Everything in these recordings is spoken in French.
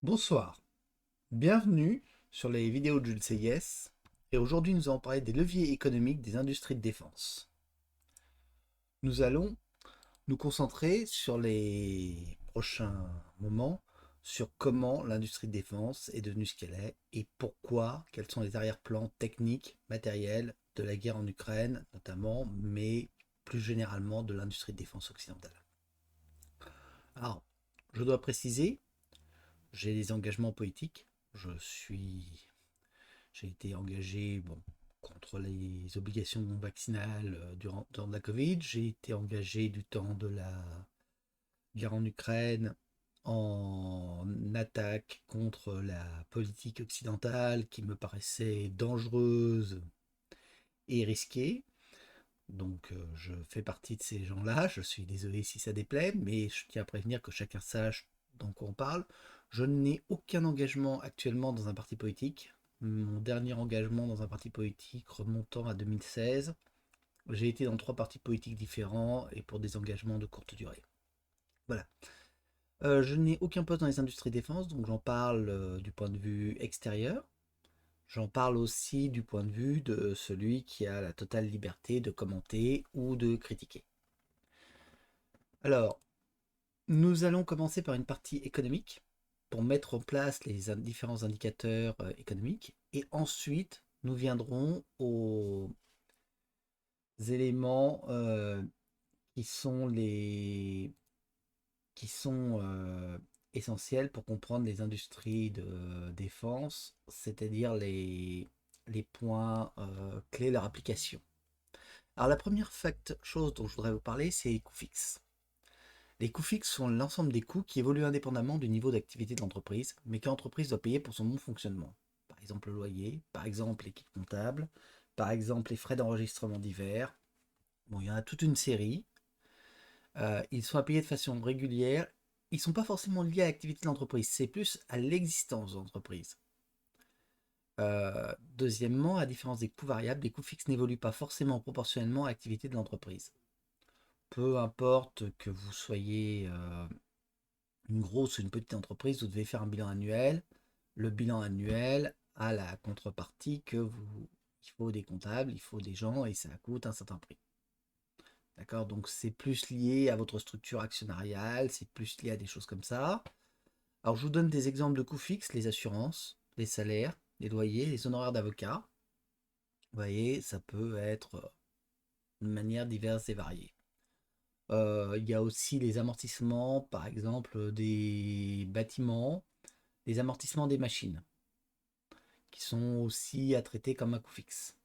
Bonsoir, bienvenue sur les vidéos de Jules Say Yes, et aujourd'hui nous allons parler des leviers économiques des industries de défense. Nous allons nous concentrer sur les prochains moments sur comment l'industrie de défense est devenue ce qu'elle est et pourquoi, quels sont les arrière-plans techniques, matériels de la guerre en Ukraine notamment, mais plus généralement de l'industrie de défense occidentale. Alors, je dois préciser, j'ai des engagements politiques, je suis J'ai été engagé contre les obligations vaccinales durant la Covid. J'ai été engagé du temps de la guerre en Ukraine en attaque contre la politique occidentale qui me paraissait dangereuse et risquée. Donc je fais partie de ces gens-là. Je suis désolé si ça déplaît, mais je tiens à prévenir que chacun sache de quoi on parle. Je n'ai aucun engagement actuellement dans un parti politique. Mon dernier engagement dans un parti politique remontant à 2016. J'ai été dans 3 partis politiques différents et pour des engagements de courte durée. Voilà. Je n'ai aucun poste dans les industries de défense, donc j'en parle du point de vue extérieur. J'en parle aussi du point de vue de celui qui a la totale liberté de commenter ou de critiquer. Alors, nous allons commencer par une partie économique pour mettre en place les différents indicateurs économiques et ensuite nous viendrons aux éléments qui sont les qui sont essentiels pour comprendre les industries de défense, c'est-à-dire les points clés de leur application. Alors la première chose dont je voudrais vous parler, c'est les coûts fixes. Les coûts fixes sont l'ensemble des coûts qui évoluent indépendamment du niveau d'activité de l'entreprise, mais que l'entreprise doit payer pour son bon fonctionnement. Par exemple le loyer, par exemple l'équipe comptable, par exemple les frais d'enregistrement divers. Bon, il y en a toute une série. Ils sont à payer de façon régulière. Ils ne sont pas forcément liés à l'activité de l'entreprise, c'est plus à l'existence de l'entreprise. Deuxièmement, à différence des coûts variables, les coûts fixes n'évoluent pas forcément proportionnellement à l'activité de l'entreprise. Peu importe que vous soyez une grosse ou une petite entreprise, vous devez faire un bilan annuel. Le bilan annuel a la contrepartie il faut des comptables, il faut des gens et ça coûte un certain prix. D'accord? Donc c'est plus lié à votre structure actionnariale, c'est plus lié à des choses comme ça. Alors je vous donne des exemples de coûts fixes, les assurances, les salaires, les loyers, les honoraires d'avocat. Vous voyez, ça peut être de manière diverse et variée. Il y a aussi les amortissements, par exemple, des bâtiments, les amortissements des machines, qui sont aussi à traiter comme un coût fixe.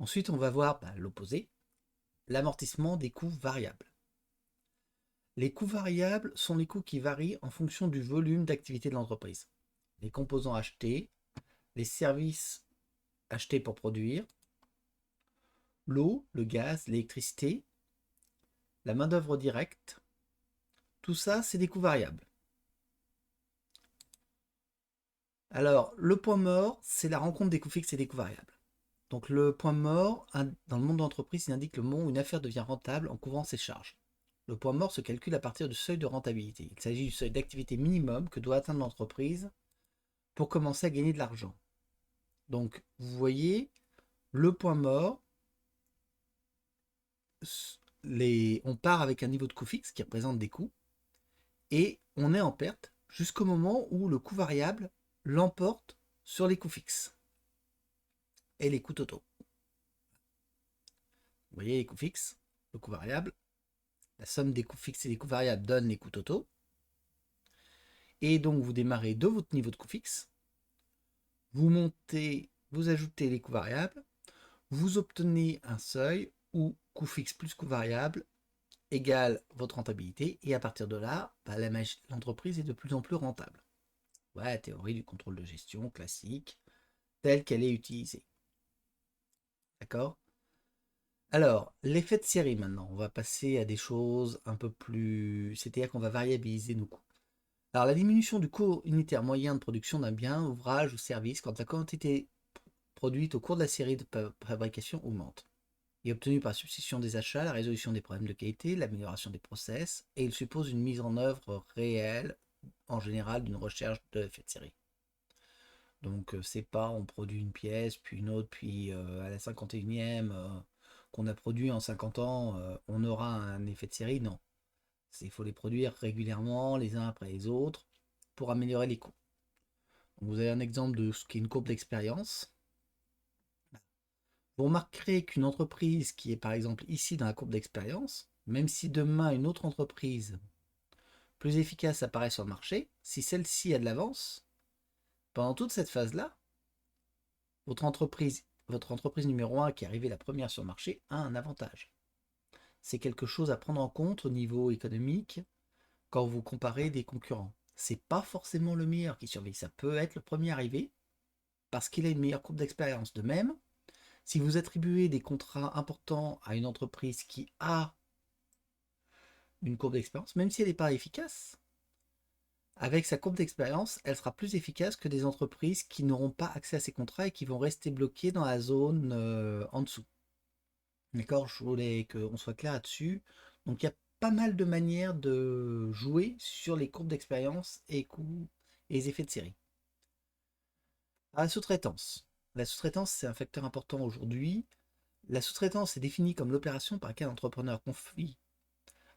Ensuite, on va voir l'opposé, l'amortissement des coûts variables. Les coûts variables sont les coûts qui varient en fonction du volume d'activité de l'entreprise. Les composants achetés, les services achetés pour produire, l'eau, le gaz, l'électricité, la main-d'œuvre directe, tout ça, c'est des coûts variables. Alors, le point mort, c'est la rencontre des coûts fixes et des coûts variables. Donc, le point mort, dans le monde d'entreprise, il indique le moment où une affaire devient rentable en couvrant ses charges. Le point mort se calcule à partir du seuil de rentabilité. Il s'agit du seuil d'activité minimum que doit atteindre l'entreprise pour commencer à gagner de l'argent. Donc, vous voyez, le point mort, on part avec un niveau de coût fixe qui représente des coûts, et on est en perte jusqu'au moment où le coût variable l'emporte sur les coûts fixes et les coûts totaux. Vous voyez les coûts fixes, le coût variable, la somme des coûts fixes et des coûts variables donne les coûts totaux. Et donc vous démarrez de votre niveau de coût fixe, vous montez, vous ajoutez les coûts variables, vous obtenez un seuil où coût fixe plus coût variable égale votre rentabilité, et à partir de là, l'entreprise est de plus en plus rentable. Voilà la théorie du contrôle de gestion classique, telle qu'elle est utilisée. D'accord? Alors, l'effet de série maintenant, on va passer à des choses un peu plus... C'est-à-dire qu'on va variabiliser nos coûts. Alors, la diminution du coût unitaire moyen de production d'un bien, ouvrage ou service quand la quantité produite au cours de la série de fabrication augmente. Il est obtenu par substitution des achats, la résolution des problèmes de qualité, l'amélioration des process, et il suppose une mise en œuvre réelle en général d'une recherche d'effet de série. Donc c'est pas on produit une pièce, puis une autre, puis à la 51e qu'on a produit en 50 ans, on aura un effet de série. Non. Il faut les produire régulièrement, les uns après les autres, pour améliorer les coûts. Donc, vous avez un exemple de ce qu'est une courbe d'expérience. Vous remarquerez qu'une entreprise qui est par exemple ici dans la courbe d'expérience, même si demain une autre entreprise plus efficace apparaît sur le marché, si celle-ci a de l'avance, pendant toute cette phase-là, votre entreprise numéro 1 qui est arrivée la première sur le marché a un avantage. C'est quelque chose à prendre en compte au niveau économique quand vous comparez des concurrents. C'est pas forcément le meilleur qui survit, ça peut être le premier arrivé parce qu'il a une meilleure courbe d'expérience. De même, si vous attribuez des contrats importants à une entreprise qui a une courbe d'expérience, même si elle n'est pas efficace, avec sa courbe d'expérience, elle sera plus efficace que des entreprises qui n'auront pas accès à ces contrats et qui vont rester bloquées dans la zone en dessous. D'accord, je voulais qu'on soit clair là-dessus. Donc il y a pas mal de manières de jouer sur les courbes d'expérience et coûts et les effets de série. La sous-traitance. La sous-traitance, c'est un facteur important aujourd'hui. La sous-traitance est définie comme l'opération par laquelle l'entrepreneur confie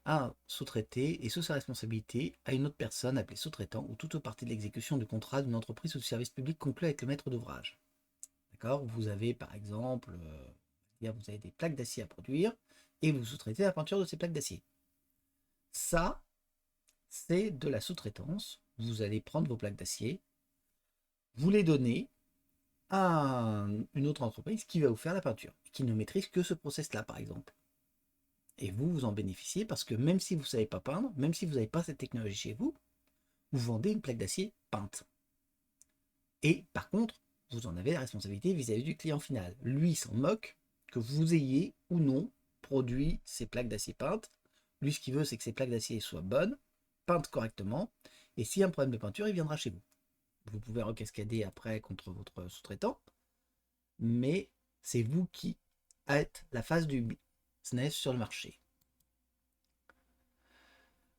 un sous-traité et sous sa responsabilité à une autre personne appelée sous-traitant ou toute partie de l'exécution du contrat d'une entreprise ou du service public conclu avec le maître d'ouvrage. D'accord. Vous avez par exemple, vous avez des plaques d'acier à produire et vous sous-traitez la peinture de ces plaques d'acier. Ça, c'est de la sous-traitance. Vous allez prendre vos plaques d'acier, vous les donnez à une autre entreprise qui va vous faire la peinture, qui ne maîtrise que ce process-là, par exemple. Et vous, vous en bénéficiez parce que même si vous ne savez pas peindre, même si vous n'avez pas cette technologie chez vous, vous vendez une plaque d'acier peinte. Et par contre, vous en avez la responsabilité vis-à-vis du client final. Lui s'en moque que vous ayez ou non produit ces plaques d'acier peintes. Lui, ce qu'il veut, c'est que ces plaques d'acier soient bonnes, peintes correctement. Et s'il y a un problème de peinture, il viendra chez vous. Vous pouvez recascader après contre votre sous-traitant, mais c'est vous qui êtes la face du business sur le marché.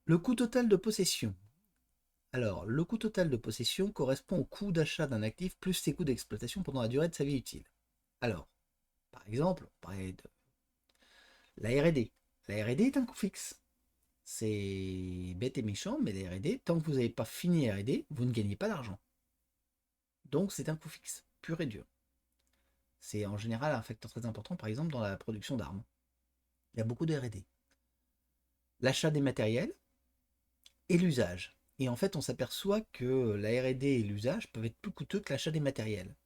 Le coût total de possession. Alors, le coût total de possession correspond au coût d'achat d'un actif plus ses coûts d'exploitation pendant la durée de sa vie utile. Alors, par exemple, on parlait de la R&D. La R&D est un coût fixe. C'est bête et méchant, mais la R&D, tant que vous n'avez pas fini la R&D, vous ne gagnez pas d'argent. Donc c'est un coût fixe, pur et dur. C'est en général un facteur très important, par exemple, dans la production d'armes. Il y a beaucoup de R&D. L'achat des matériels et l'usage. Et en fait, on s'aperçoit que la R&D et l'usage peuvent être plus coûteux que l'achat des matériels.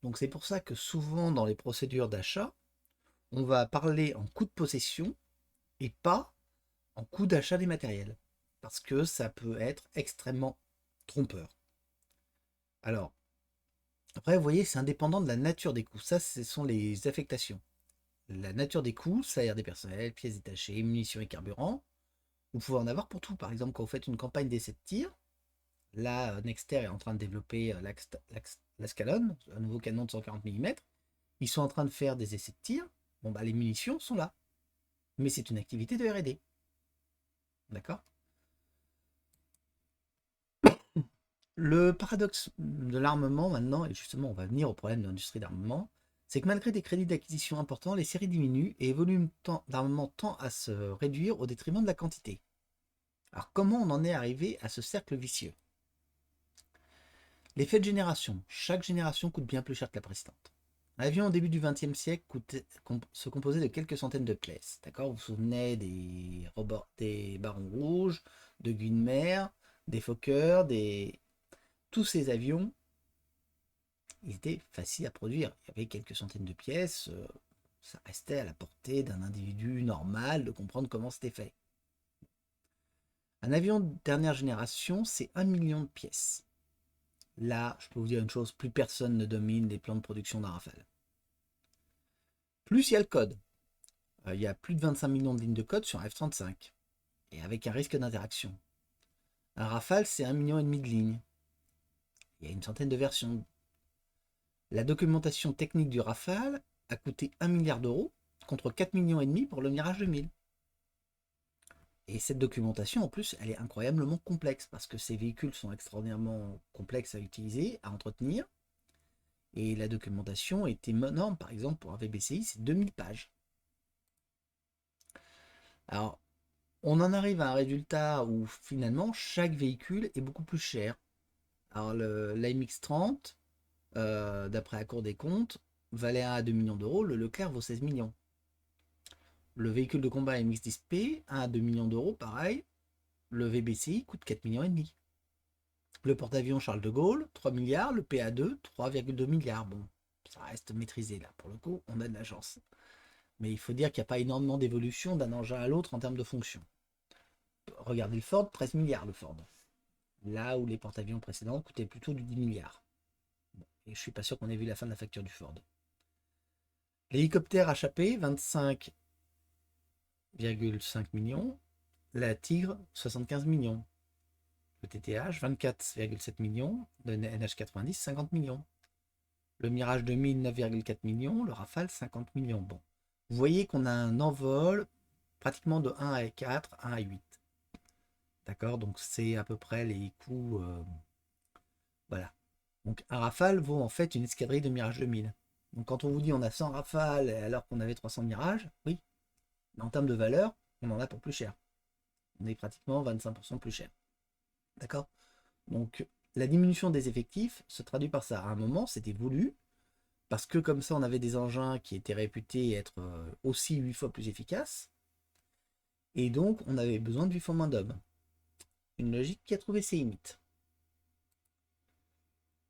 Donc c'est pour ça que souvent dans les procédures d'achat, on va parler en coût de possession et pas en coût d'achat des matériels. Parce que ça peut être extrêmement trompeur. Alors, après, vous voyez, c'est indépendant de la nature des coûts. Ça, ce sont les affectations. La nature des coûts, salaire des personnels, pièces détachées, munitions et carburant. Vous pouvez en avoir pour tout. Par exemple, quand vous faites une campagne d'essai de tir, là, Nexter est en train de développer l'Ascalon, un nouveau canon de 140 mm. Ils sont en train de faire des essais de tir. Bon, bah, les munitions sont là. Mais c'est une activité de R&D. D'accord. Le paradoxe de l'armement maintenant, et justement on va venir au problème de l'industrie d'armement, c'est que malgré des crédits d'acquisition importants, les séries diminuent et le volume d'armement tend à se réduire au détriment de la quantité. Alors comment on en est arrivé à ce cercle vicieux? L'effet de génération. Chaque génération coûte bien plus cher que la précédente. L'avion au début du XXe siècle se composait de quelques centaines de pièces. D'accord. Vous vous souvenez des Barons Rouges, de Guinmer, des Fokker, tous ces avions, ils étaient faciles à produire. Il y avait quelques centaines de pièces. Ça restait à la portée d'un individu normal de comprendre comment c'était fait. Un avion de dernière génération, c'est 1 million de pièces. Là, je peux vous dire une chose, plus personne ne domine les plans de production d'un Rafale. Plus il y a le code. Il y a plus de 25 millions de lignes de code sur un F-35. Et avec un risque d'interaction. Un Rafale, c'est 1,5 million de lignes. Il y a une centaine de versions. La documentation technique du Rafale a coûté 1 milliard d'euros contre 4,5 millions pour le Mirage 2000. Et cette documentation, en plus, elle est incroyablement complexe parce que ces véhicules sont extraordinairement complexes à utiliser, à entretenir. Et la documentation est énorme. Par exemple, pour un VBCI, c'est 2000 pages. Alors, on en arrive à un résultat où finalement, chaque véhicule est beaucoup plus cher. Alors, l'AMX30, d'après la Cour des comptes, valait 1 à 2 millions d'euros. Le Leclerc vaut 16 millions. Le véhicule de combat MX-10P, 1 à 2 millions d'euros, pareil. Le VBCI coûte 4 millions et demi. Le porte-avions Charles de Gaulle, 3 milliards. Le PA2, 3,2 milliards. Bon, ça reste maîtrisé là. Pour le coup, on a de la chance. Mais il faut dire qu'il n'y a pas énormément d'évolution d'un engin à l'autre en termes de fonction. Regardez le Ford, 13 milliards le Ford. Là où les porte-avions précédents coûtaient plutôt du 10 milliards. Bon, et je suis pas sûr qu'on ait vu la fin de la facture du Ford. L'hélicoptère HAP, 25,5 millions. La Tigre, 75 millions. Le TTH, 24,7 millions. Le NH90, 50 millions. Le Mirage 2000, 9,4 millions. Le Rafale, 50 millions. Bon. Vous voyez qu'on a un envol pratiquement de 1 à 4, 1 à 8. D'accord? Donc c'est à peu près les coûts. Voilà. Donc un Rafale vaut en fait une escadrille de Mirage 2000. Donc quand on vous dit on a 100 Rafales alors qu'on avait 300 Mirages, oui. Mais en termes de valeur, on en a pour plus cher. On est pratiquement 25% plus cher. D'accord? Donc la diminution des effectifs se traduit par ça. À un moment, c'était voulu, parce que comme ça, on avait des engins qui étaient réputés être aussi 8 fois plus efficaces, et donc on avait besoin de 8 fois moins d'hommes. Une logique qui a trouvé ses limites.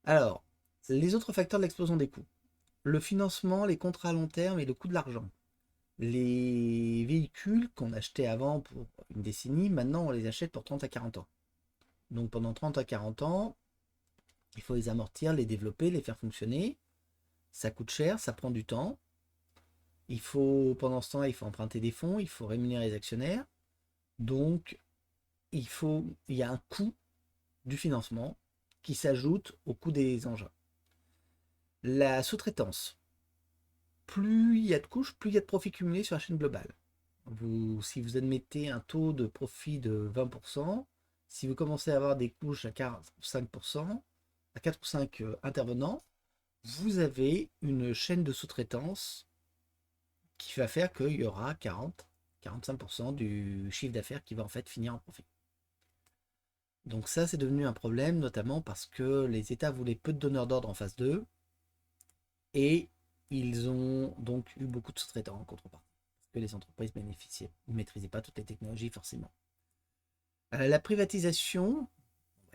Alors, les autres facteurs de l'explosion des coûts. Le financement, les contrats à long terme et le coût de l'argent. Les véhicules qu'on achetait avant pour une décennie, maintenant on les achète pour 30 à 40 ans. Donc pendant 30 à 40 ans, il faut les amortir, les développer, les faire fonctionner. Ça coûte cher, ça prend du temps. Pendant ce temps-là, il faut emprunter des fonds, il faut rémunérer les actionnaires. Donc, il y a un coût du financement qui s'ajoute au coût des engins. La sous-traitance. Plus il y a de couches, plus il y a de profit cumulé sur la chaîne globale. Si vous admettez un taux de profit de 20%, si vous commencez à avoir des couches à 5%, à 4 ou 5 intervenants, vous avez une chaîne de sous-traitance qui va faire qu'il y aura 40-45% du chiffre d'affaires qui va en fait finir en profit. Donc ça, c'est devenu un problème, notamment parce que les États voulaient peu de donneurs d'ordre en phase 2, et ils ont donc eu beaucoup de sous-traitants en contrepartie, parce que les entreprises ne maîtrisaient pas toutes les technologies forcément. La privatisation,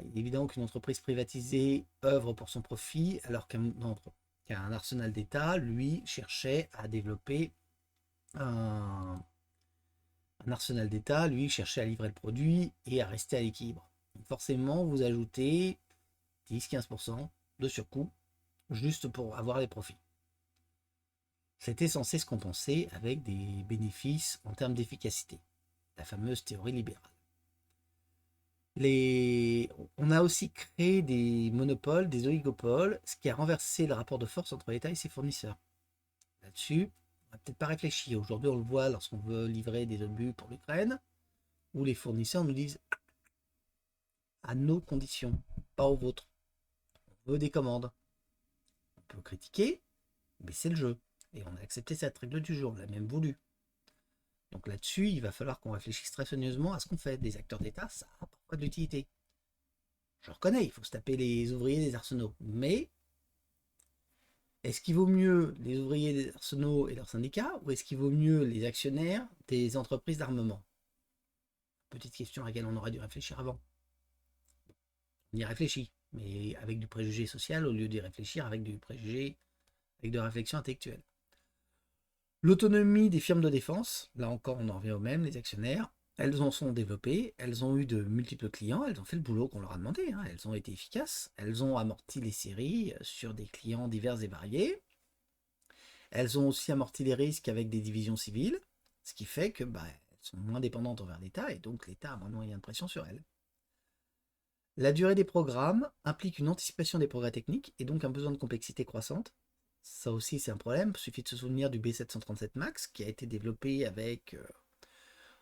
il est évident qu'une entreprise privatisée œuvre pour son profit, alors qu'un arsenal d'État, lui, cherchait à développer un arsenal d'État, lui, cherchait à livrer le produit et à rester à l'équilibre. Donc forcément, vous ajoutez 10-15% de surcoût juste pour avoir les profits. C'était censé se compenser avec des bénéfices en termes d'efficacité, la fameuse théorie libérale. On a aussi créé des monopoles, des oligopoles, ce qui a renversé le rapport de force entre l'État et ses fournisseurs. Là-dessus, on n'a peut-être pas réfléchi. Aujourd'hui, on le voit lorsqu'on veut livrer des obus pour l'Ukraine, où les fournisseurs nous disent à nos conditions, pas aux vôtres. On veut des commandes. On peut critiquer, mais c'est le jeu. Et on a accepté cette règle du jour, on l'a même voulu. Donc là-dessus, il va falloir qu'on réfléchisse très soigneusement à ce qu'on fait. Des acteurs d'État, ça a parfois de l'utilité. Je reconnais, il faut se taper les ouvriers des arsenaux. Mais est-ce qu'il vaut mieux les ouvriers des arsenaux et leurs syndicats, ou est-ce qu'il vaut mieux les actionnaires des entreprises d'armement? Petite question à laquelle on aurait dû réfléchir avant. On y réfléchit, mais avec du préjugé social au lieu d'y réfléchir avec du préjugé, avec de la réflexion intellectuelle. L'autonomie des firmes de défense, là encore on en revient au même, les actionnaires, elles en sont développées, elles ont eu de multiples clients, elles ont fait le boulot qu'on leur a demandé, hein, elles ont été efficaces, elles ont amorti les séries sur des clients divers et variés, elles ont aussi amorti les risques avec des divisions civiles, ce qui fait que elles sont moins dépendantes envers l'État et donc l'État a moins de moyens de pression sur elles. La durée des programmes implique une anticipation des progrès techniques et donc un besoin de complexité croissante. Ça aussi, c'est un problème. Il suffit de se souvenir du B737 MAX qui a été développé avec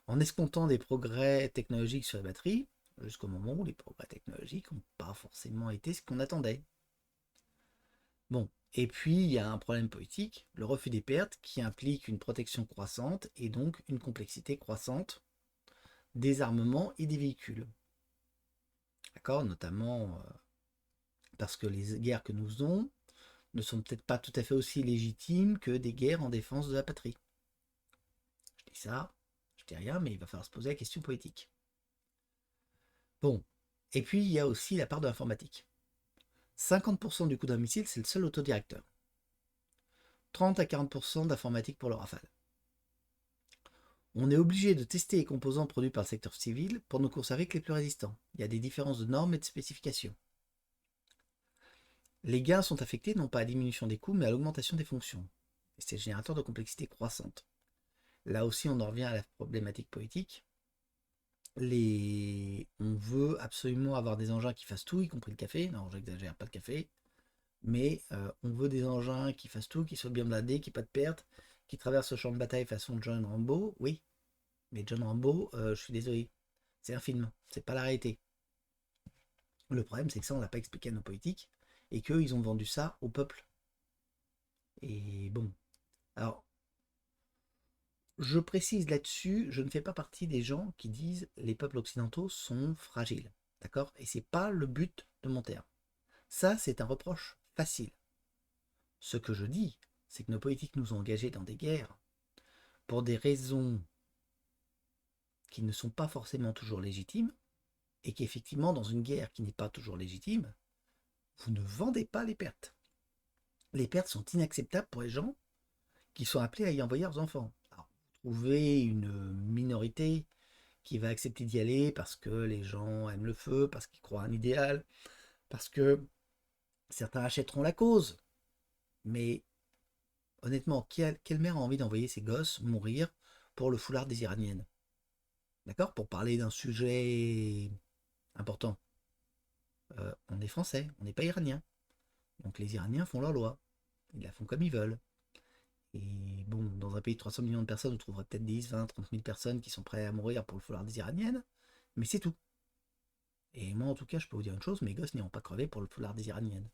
en escomptant des progrès technologiques sur les batteries, jusqu'au moment où les progrès technologiques n'ont pas forcément été ce qu'on attendait. Bon, et puis il y a un problème politique, le refus des pertes, qui implique une protection croissante et donc une complexité croissante des armements et des véhicules. D'accord, notamment parce que les guerres que nous faisons ne sont peut-être pas tout à fait aussi légitimes que des guerres en défense de la patrie. Je dis ça, je dis rien, mais il va falloir se poser la question politique. Bon, et puis il y a aussi la part de l'informatique. 50% du coût d'un missile, c'est le seul autodirecteur. 30 à 40% d'informatique pour le Rafale. On est obligé de tester les composants produits par le secteur civil pour ne conserver que les plus résistants. Il y a des différences de normes et de spécifications. Les gains sont affectés non pas à la diminution des coûts, mais à l'augmentation des fonctions. Et c'est générateur de complexité croissante. Là aussi, on en revient à la problématique politique. On veut absolument avoir des engins qui fassent tout, y compris le café. Non, j'exagère, pas le café. Mais on veut des engins qui fassent tout, qui soient bien blindés, qui n'aient pas de perte, qui traversent le champ de bataille façon John Rambo. Oui, mais John Rambo, je suis désolé, c'est un film, c'est pas la réalité. Le problème, c'est que ça, on l'a pas expliqué à nos politiques, et qu'eux, ils ont vendu ça au peuple. Et bon, alors, je précise là-dessus, je ne fais pas partie des gens qui disent les peuples occidentaux sont fragiles, d'accord? Et c'est pas le but de mon terme. Ça, c'est un reproche facile. Ce que je dis, c'est que nos politiques nous ont engagés dans des guerres pour des raisons qui ne sont pas forcément toujours légitimes, et qu'effectivement, dans une guerre qui n'est pas toujours légitime, vous ne vendez pas les pertes. Les pertes sont inacceptables pour les gens qui sont appelés à y envoyer leurs enfants. Alors, vous trouvez une minorité qui va accepter d'y aller parce que les gens aiment le feu, parce qu'ils croient à un idéal, parce que certains achèteront la cause. Mais honnêtement, quelle mère a envie d'envoyer ses gosses mourir pour le foulard des Iraniennes? D'accord? Pour parler d'un sujet important. On est français, on n'est pas iranien. Donc les Iraniens font leur loi. Ils la font comme ils veulent. Et bon, dans un pays de 300 millions de personnes, vous trouverez peut-être 10, 20, 30 000 personnes qui sont prêtes à mourir pour le foulard des Iraniennes. Mais c'est tout. Et moi, en tout cas, je peux vous dire une chose, mes gosses n'iront pas crever pour le foulard des Iraniennes.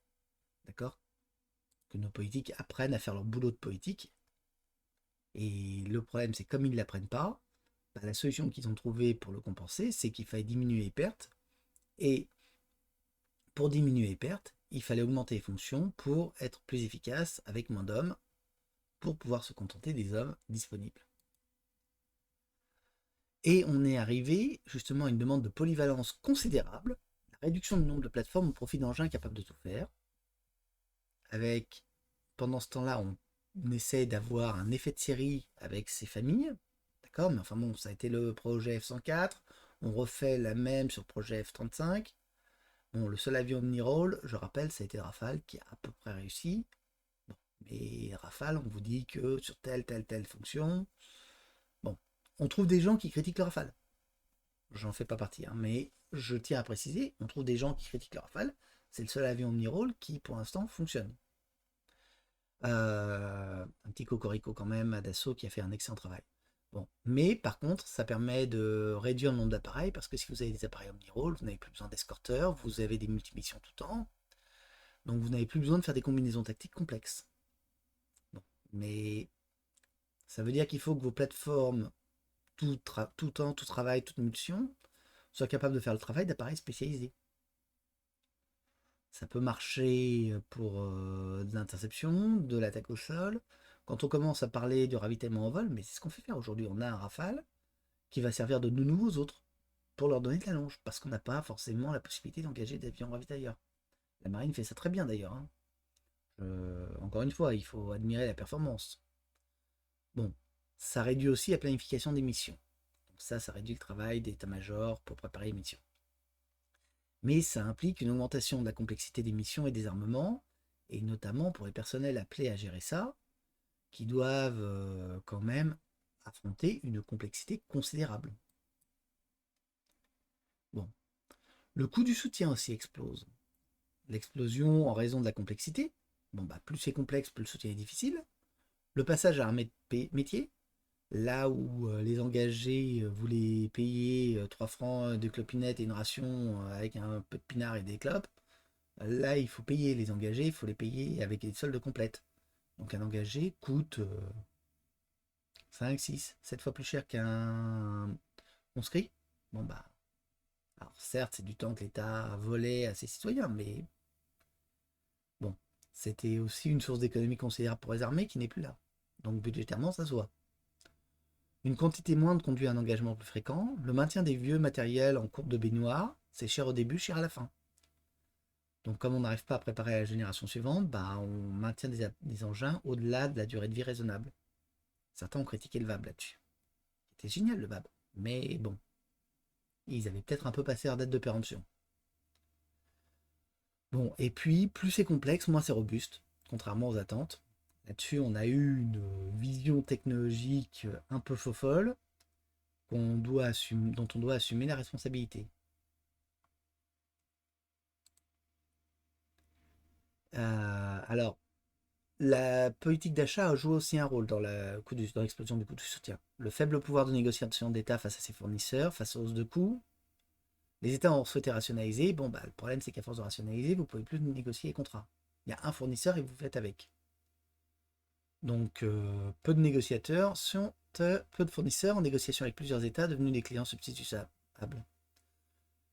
D'accord? Que nos politiques apprennent à faire leur boulot de politique. Et le problème, c'est comme ils ne l'apprennent pas, bah, la solution qu'ils ont trouvée pour le compenser, c'est qu'il fallait diminuer les pertes. Et pour diminuer les pertes, il fallait augmenter les fonctions pour être plus efficace avec moins d'hommes, pour pouvoir se contenter des hommes disponibles. Et on est arrivé justement à une demande de polyvalence considérable, la réduction du nombre de plateformes au profit d'engins capables de tout faire, avec, pendant ce temps-là, on essaie d'avoir un effet de série avec ces familles, d'accord, mais enfin bon, ça a été le projet F-104, on refait la même sur le projet F-35, bon, le seul avion omni-role, je rappelle, ça a été le Rafale qui a à peu près réussi, bon, mais Rafale, on vous dit que sur telle fonction, bon, on trouve des gens qui critiquent le Rafale, j'en fais pas partie, hein, mais je tiens à préciser, on trouve des gens qui critiquent le Rafale, c'est le seul avion omni-role qui pour l'instant fonctionne. Un petit cocorico quand même à Dassault qui a fait un excellent travail. Bon. Mais par contre, ça permet de réduire le nombre d'appareils parce que si vous avez des appareils omni-role, vous n'avez plus besoin d'escorteurs, vous avez des multimissions tout le temps, donc vous n'avez plus besoin de faire des combinaisons tactiques complexes. Bon. Mais ça veut dire qu'il faut que vos plateformes, tout temps, tout travail, toute mission, soient capables de faire le travail d'appareils spécialisés. Ça peut marcher pour de l'interception, de l'attaque au sol. Quand on commence à parler du ravitaillement en vol, mais c'est ce qu'on fait faire aujourd'hui. On a un Rafale qui va servir de nounou aux autres pour leur donner de la longe, parce qu'on n'a pas forcément la possibilité d'engager des avions ravitailleurs. La marine fait ça très bien d'ailleurs, hein. Encore une fois, il faut admirer la performance. Bon, ça réduit aussi la planification des missions. Donc ça réduit le travail d'état-major pour préparer les missions. Mais ça implique une augmentation de la complexité des missions et des armements, et notamment pour les personnels appelés à gérer ça, qui doivent quand même affronter une complexité considérable. Bon. Le coût du soutien aussi explose. L'explosion en raison de la complexité. Bon, bah, plus c'est complexe, plus le soutien est difficile. Le passage à un métier, Là où les engagés, vous les payez 3 francs de clopinette et une ration avec un peu de pinard et des clopes, là il faut payer les engagés, il faut les payer avec des soldes complètes. Donc un engagé coûte 5, 6, 7 fois plus cher qu'un conscrit. Bon bah, alors certes c'est du temps que l'État volait à ses citoyens, mais bon, c'était aussi une source d'économie considérable pour les armées qui n'est plus là. Donc budgétairement ça se voit. Une quantité moindre conduit à un engagement plus fréquent. Le maintien des vieux matériels en courbe de baignoire, c'est cher au début, cher à la fin. Donc comme on n'arrive pas à préparer la génération suivante, bah, on maintient des engins au-delà de la durée de vie raisonnable. Certains ont critiqué le VAB là-dessus. C'était génial le VAB. Mais bon, ils avaient peut-être un peu passé leur date de péremption. Bon, et puis, plus c'est complexe, moins c'est robuste, contrairement aux attentes. Là-dessus, on a eu une vision technologique un peu folle dont on doit assumer la responsabilité. Alors, la politique d'achat a joué aussi un rôle dans l'explosion du coût du soutien. Le faible pouvoir de négociation d'État face à ses fournisseurs, face aux hausses de coûts, les États ont souhaité rationaliser. Bon, bah, le problème, c'est qu'à force de rationaliser, vous ne pouvez plus négocier les contrats. Il y a un fournisseur et vous faites avec. Donc, peu de négociateurs sont peu de fournisseurs en négociation avec plusieurs États devenus des clients substituables.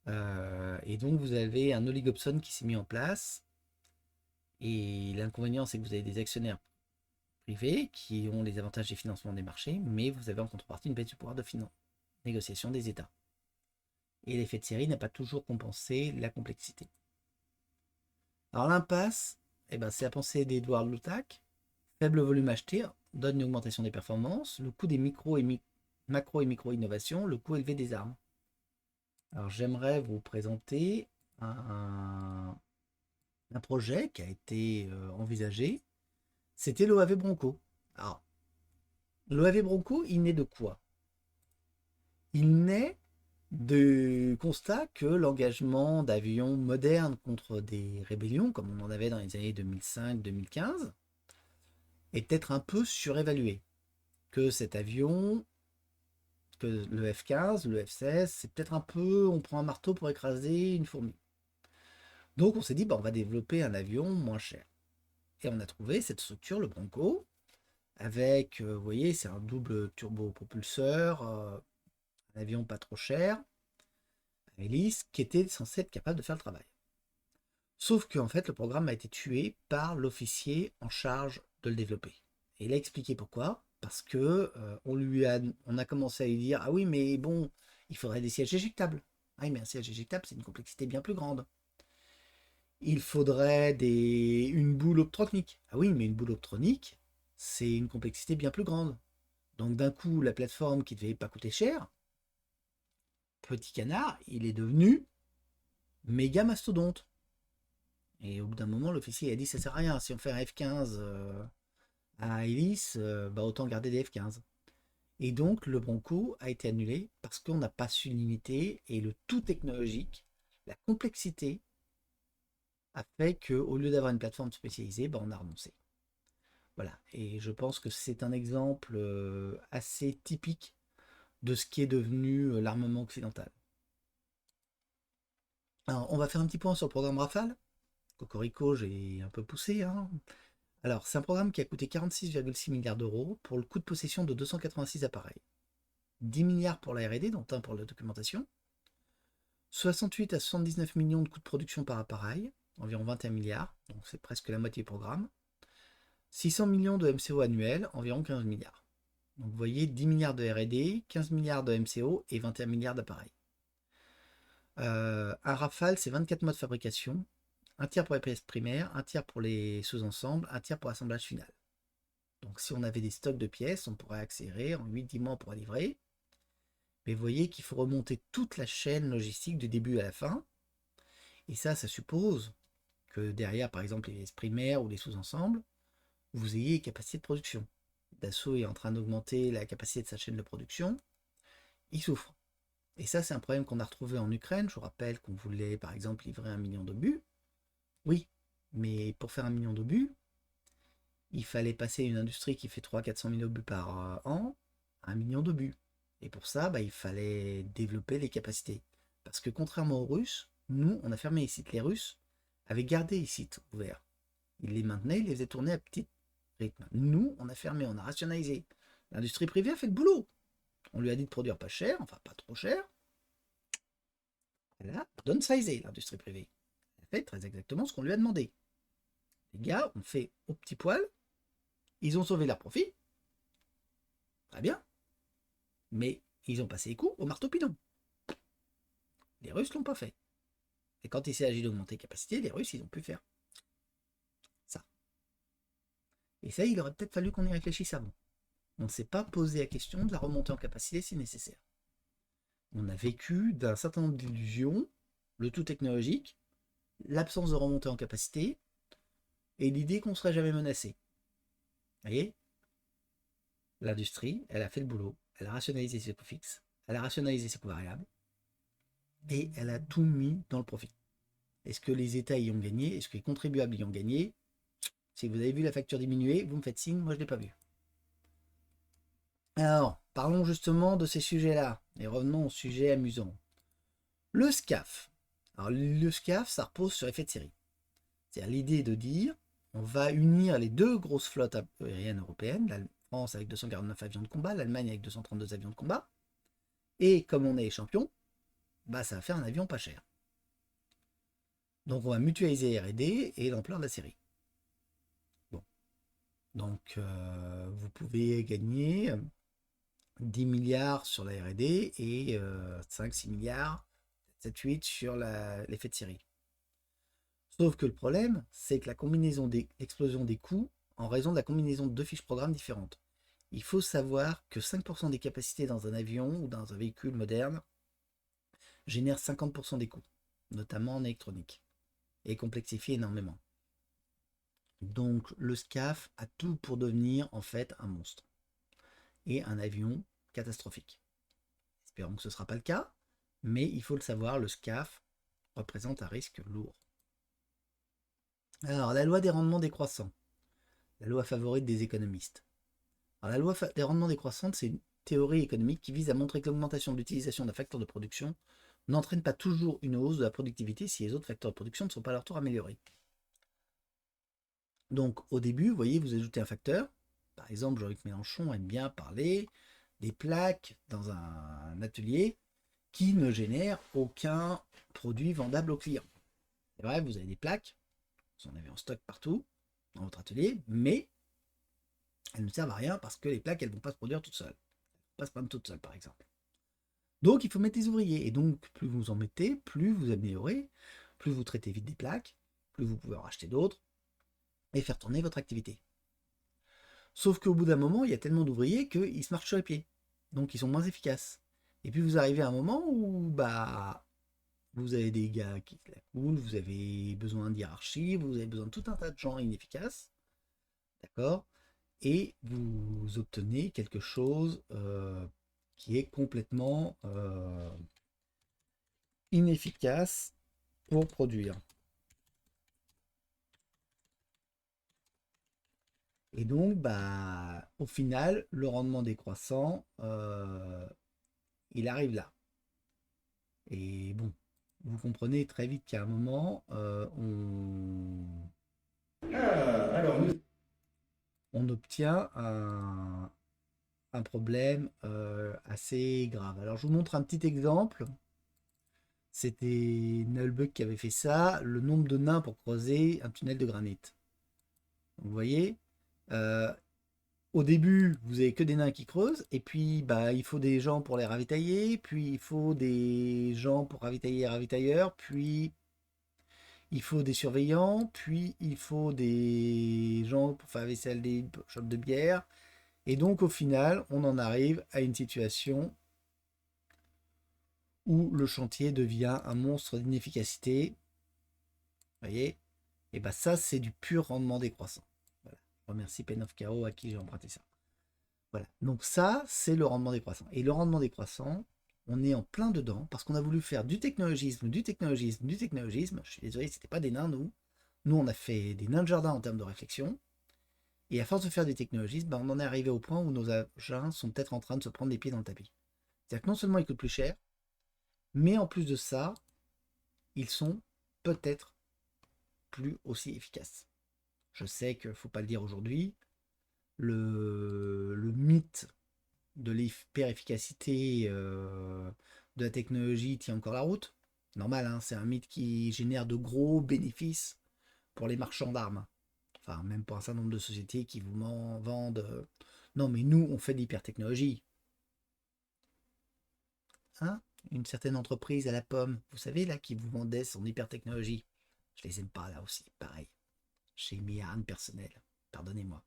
Et donc, vous avez un oligopsone qui s'est mis en place. Et l'inconvénient, c'est que vous avez des actionnaires privés qui ont les avantages des financements des marchés, mais vous avez en contrepartie une baisse du pouvoir de négociation des États. Et l'effet de série n'a pas toujours compensé la complexité. Alors l'impasse, c'est la pensée d'Edward Luttake. Faible volume acheté donne une augmentation des performances, le coût des macro et micro-innovations, le coût élevé des armes. Alors j'aimerais vous présenter un projet qui a été envisagé. C'était l'OAV Bronco. Alors, l'OAV Bronco, il naît de quoi? Il naît du constat que l'engagement d'avions modernes contre des rébellions, comme on en avait dans les années 2005-2015, est peut-être un peu surévalué. Que cet avion, que le F-15, le F-16, c'est peut-être un peu, on prend un marteau pour écraser une fourmi. Donc on s'est dit, on va développer un avion moins cher. Et on a trouvé cette structure, le Bronco, avec, vous voyez, c'est un double turbopropulseur, un avion pas trop cher, un hélice, qui était censé être capable de faire le travail. Sauf qu'en fait, le programme a été tué par l'officier en charge de le développer. Et il a expliqué pourquoi. Parce que on a commencé à lui dire, ah oui, mais bon, il faudrait des sièges éjectables. Ah oui, mais un siège éjectable, c'est une complexité bien plus grande. Il faudrait une boule optronique. Ah oui, mais une boule optronique, c'est une complexité bien plus grande. Donc d'un coup, la plateforme qui ne devait pas coûter cher, petit canard, il est devenu méga mastodonte. Et au bout d'un moment, l'officier a dit ça sert à rien. Si on fait un F-15 à hélice, autant garder des F-15. Et donc le Bronco a été annulé parce qu'on n'a pas su limiter et le tout technologique, la complexité a fait qu'au lieu d'avoir une plateforme spécialisée, on a renoncé. Voilà. Et je pense que c'est un exemple assez typique de ce qui est devenu l'armement occidental. Alors, on va faire un petit point sur le programme Rafale. Cocorico, j'ai un peu poussé. Hein. Alors, c'est un programme qui a coûté 46,6 milliards d'euros pour le coût de possession de 286 appareils. 10 milliards pour la R&D, dont un pour la documentation. 68 à 79 millions de coûts de production par appareil, environ 21 milliards, donc c'est presque la moitié du programme. 600 millions de MCO annuels, environ 15 milliards. Donc vous voyez 10 milliards de R&D, 15 milliards de MCO et 21 milliards d'appareils. Un Rafale, c'est 24 mois de fabrication, un tiers pour les pièces primaires, un tiers pour les sous-ensembles, un tiers pour l'assemblage final. Donc si on avait des stocks de pièces, on pourrait accélérer, en 8-10 mois on pourrait livrer. Mais vous voyez qu'il faut remonter toute la chaîne logistique du début à la fin. Et ça suppose que derrière, par exemple, les pièces primaires ou les sous-ensembles, vous ayez les capacités de production. Dassault est en train d'augmenter la capacité de sa chaîne de production. Il souffre. Et ça, c'est un problème qu'on a retrouvé en Ukraine. Je vous rappelle qu'on voulait, par exemple, livrer 1 million d'obus. Oui, mais pour faire 1 million d'obus, il fallait passer une industrie qui fait 300 000 à 400 000 obus par an 1 million d'obus. Et pour ça, il fallait développer les capacités. Parce que contrairement aux Russes, nous, on a fermé les sites. Les Russes avaient gardé les sites ouverts. Ils les maintenaient, ils les faisaient tourner à petit rythme. Nous, on a fermé, on a rationalisé. L'industrie privée a fait le boulot. On lui a dit de produire pas cher, enfin pas trop cher. Elle a downsizé, l'industrie privée. Elle a fait très exactement ce qu'on lui a demandé. Les gars ont fait au petit poil, ils ont sauvé leur profit. Très bien. Mais ils ont passé les coups au marteau-pilon. Les Russes l'ont pas fait. Et quand il s'est agi d'augmenter les capacités, les Russes, ils ont pu faire ça. Et ça, il aurait peut-être fallu qu'on y réfléchisse avant. On ne s'est pas posé la question de la remontée en capacité si nécessaire. On a vécu d'un certain nombre d'illusions, le tout technologique, l'absence de remontée en capacité, et l'idée qu'on ne serait jamais menacé. Vous voyez? L'industrie, elle a fait le boulot, elle a rationalisé ses coûts fixes, elle a rationalisé ses coûts variables, et elle a tout mis dans le profit. Est-ce que les États y ont gagné? Est-ce que les contribuables y ont gagné? Si vous avez vu la facture diminuer, vous me faites signe, moi je ne l'ai pas vu. Alors, parlons justement de ces sujets-là, et revenons au sujet amusant. Le SCAF. Alors, le SCAF, ça repose sur effet de série. C'est-à-dire l'idée de dire, on va unir les deux grosses flottes aériennes européennes, la France avec 249 avions de combat, l'Allemagne avec 232 avions de combat, et comme on est les champions, ça va faire un avion pas cher. Donc on va mutualiser R&D et l'ampleur de la série. Bon. Donc vous pouvez gagner 10 milliards sur la R&D et 5-6 milliards, 7-8 sur l'effet de série. Sauf que le problème, c'est que la combinaison l'explosion des coûts en raison de la combinaison de deux fiches programmes différentes. Il faut savoir que 5% des capacités dans un avion ou dans un véhicule moderne génèrent 50% des coûts, notamment en électronique, et complexifie énormément. Donc le SCAF a tout pour devenir en fait un monstre et un avion catastrophique. Espérons que ce ne sera pas le cas, mais il faut le savoir, le SCAF représente un risque lourd. Alors, la loi des rendements décroissants, la loi favorite des économistes. Alors, la loi des rendements décroissants, c'est une théorie économique qui vise à montrer que l'augmentation de l'utilisation d'un facteur de production n'entraîne pas toujours une hausse de la productivité si les autres facteurs de production ne sont pas à leur tour améliorés. Donc, au début, vous voyez, vous ajoutez un facteur. Par exemple, Jean-Luc Mélenchon aime bien parler des plaques dans un atelier qui ne génèrent aucun produit vendable au client. C'est vrai, vous avez des plaques, vous en avez en stock partout dans votre atelier, mais elles ne servent à rien parce que les plaques, elles ne vont pas se produire toutes seules. Elles ne vont pas se prendre toutes seules, par exemple. Donc, il faut mettre des ouvriers. Et donc, plus vous en mettez, plus vous améliorez, plus vous traitez vite des plaques, plus vous pouvez en racheter d'autres et faire tourner votre activité. Sauf qu'au bout d'un moment, il y a tellement d'ouvriers qu'ils se marchent sur les pieds. Donc, ils sont moins efficaces. Et puis, vous arrivez à un moment où, vous avez des gars qui se la coulent, vous avez besoin de hiérarchie, vous avez besoin de tout un tas de gens inefficaces. D'accord? Et vous obtenez quelque chose qui est complètement inefficace pour produire. Et donc, au final, le rendement décroissant, il arrive là. Et bon, vous comprenez très vite qu'à un moment, on obtient un problème assez grave. Alors, je vous montre un petit exemple. C'était Nullbuck qui avait fait ça, le nombre de nains pour creuser un tunnel de granit. Vous voyez, au début, vous avez que des nains qui creusent, et puis il faut des gens pour les ravitailler, puis il faut des gens pour ravitailler les ravitailleurs, puis il faut des surveillants, puis il faut des gens pour faire la vaisselle des shops de bière. Et donc au final, on en arrive à une situation où le chantier devient un monstre d'inefficacité. Vous voyez? Et ça, c'est du pur rendement décroissant. Voilà. Je remercie Pen of Chaos à qui j'ai emprunté ça. Voilà. Donc ça, c'est le rendement décroissant. Et le rendement décroissant, on est en plein dedans parce qu'on a voulu faire du technologisme, du technologisme, du technologisme. Je suis désolé, c'était pas des nains, nous. Nous, on a fait des nains de jardin en termes de réflexion. Et à force de faire des technologies, ben, on en est arrivé au point où nos agents sont peut-être en train de se prendre les pieds dans le tapis. C'est-à-dire que non seulement ils coûtent plus cher, mais en plus de ça, ils sont peut-être plus aussi efficaces. Je sais qu'il ne faut pas le dire aujourd'hui. Le mythe de l'hyper-efficacité de la technologie tient encore la route. Normal, hein, c'est un mythe qui génère de gros bénéfices pour les marchands d'armes. Enfin, même pour un certain nombre de sociétés qui vous vendent. Non, mais nous, on fait de l'hyper-technologie. Hein, une certaine entreprise à la pomme, vous savez, là, qui vous vendait son hyper-technologie. Je les aime pas, là aussi, pareil. J'ai mis à âme personnelle. Pardonnez-moi.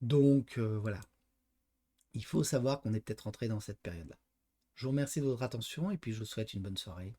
Donc, voilà. Il faut savoir qu'on est peut-être rentré dans cette période-là. Je vous remercie de votre attention et puis je vous souhaite une bonne soirée.